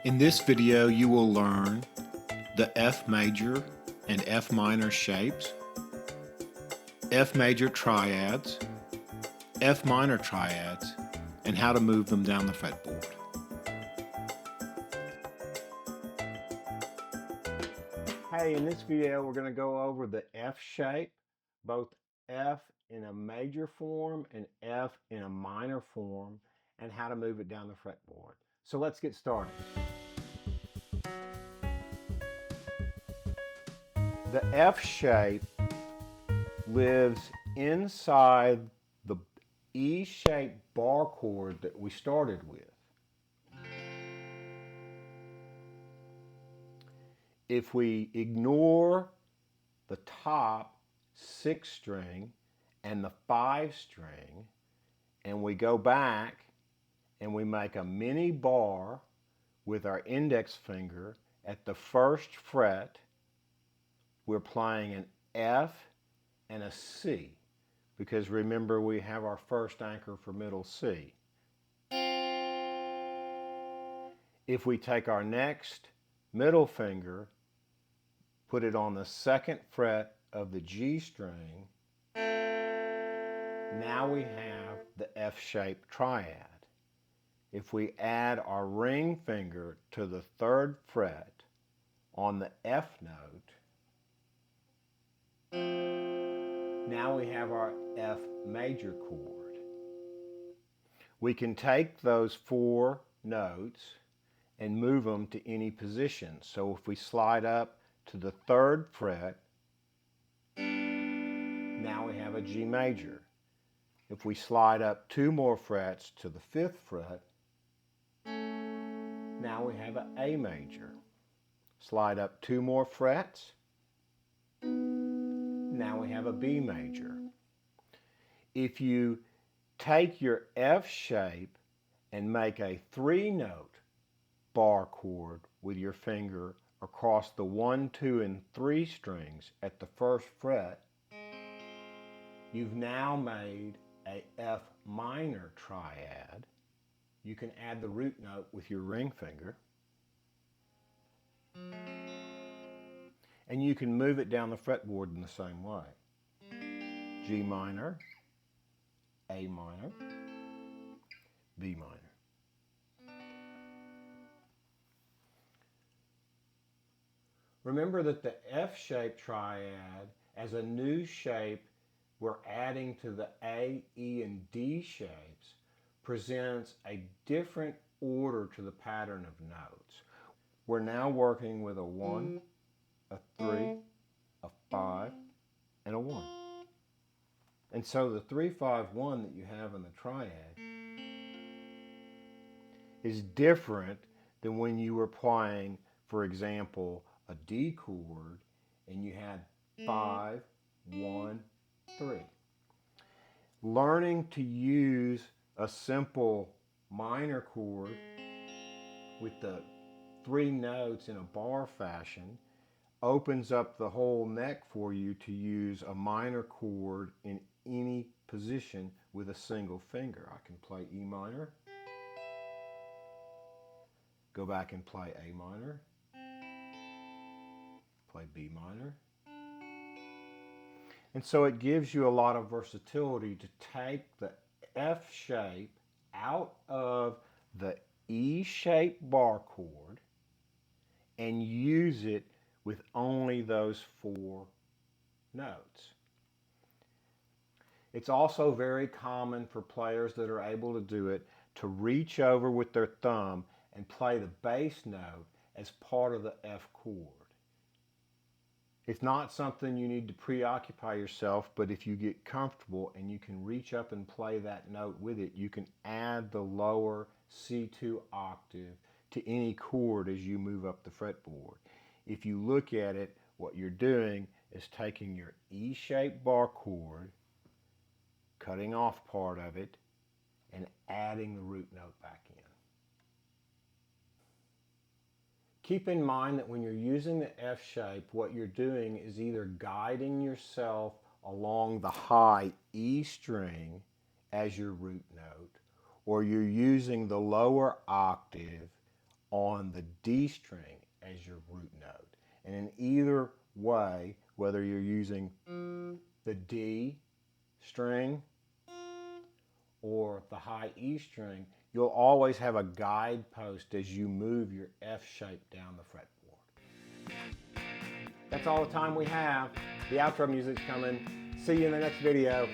In this video, you will learn the F major and F minor shapes, F major triads, F minor triads, and how to move them down the fretboard. Hey, in this video, we're going to go over the F shape, both F in a major form and F in a minor form, and how to move it down the fretboard. So let's get started. The F shape lives inside the E-shaped bar chord that we started with. If we ignore the top 6 string and the 5 string, and we go back and we make a mini bar with our index finger at the first fret, we're playing an F and a C, because remember, we have our first anchor for middle C. If we take our next middle finger, put it on the second fret of the G string, now we have the F-shaped triad. If we add our ring finger to the third fret on the F note, now we have our F major chord. We can take those 4 notes and move them to any position. So if we slide up to the 3rd fret, now we have a G major. If we slide up 2 more frets to the 5th fret, now we have an A major. Slide up 2 more frets, now we have a B major. If you take your F shape and make a 3-note bar chord with your finger across the 1, 2, and 3 strings at the 1st fret, you've now made a F minor triad. You can add the root note with your ring finger, and you can move it down the fretboard in the same way. G minor, A minor, B minor. Remember that the F-shaped triad, as a new shape we're adding to the A, E, and D shapes, presents a different order to the pattern of notes. We're now working with a 1, a 3, a 5, and a 1. And so the 3, 5, 1 that you have in the triad is different than when you were playing, for example, a D chord and you had 5, 1, 3. Learning to use a simple minor chord with the 3 notes in a bar fashion opens up the whole neck for you to use a minor chord in any position with a single finger. I can play E minor, go back and play A minor, play B minor. And so it gives you a lot of versatility to take the F shape out of the E-shaped bar chord and use it with only those 4 notes. It's also very common for players that are able to do it to reach over with their thumb and play the bass note as part of the F chord. It's not something you need to preoccupy yourself, but if you get comfortable and you can reach up and play that note with it, you can add the lower C2 octave to any chord as you move up the fretboard. If you look at it, what you're doing is taking your E-shaped bar chord, cutting off part of it, and adding the root note back in. Keep in mind that when you're using the F shape, what you're doing is either guiding yourself along the high E string as your root note, or you're using the lower octave on the D string as your root note. And in either way, whether you're using the D string or the high E string, you'll always have a guidepost as you move your F shape down the fretboard. That's all the time we have. The outro music's coming. See you in the next video.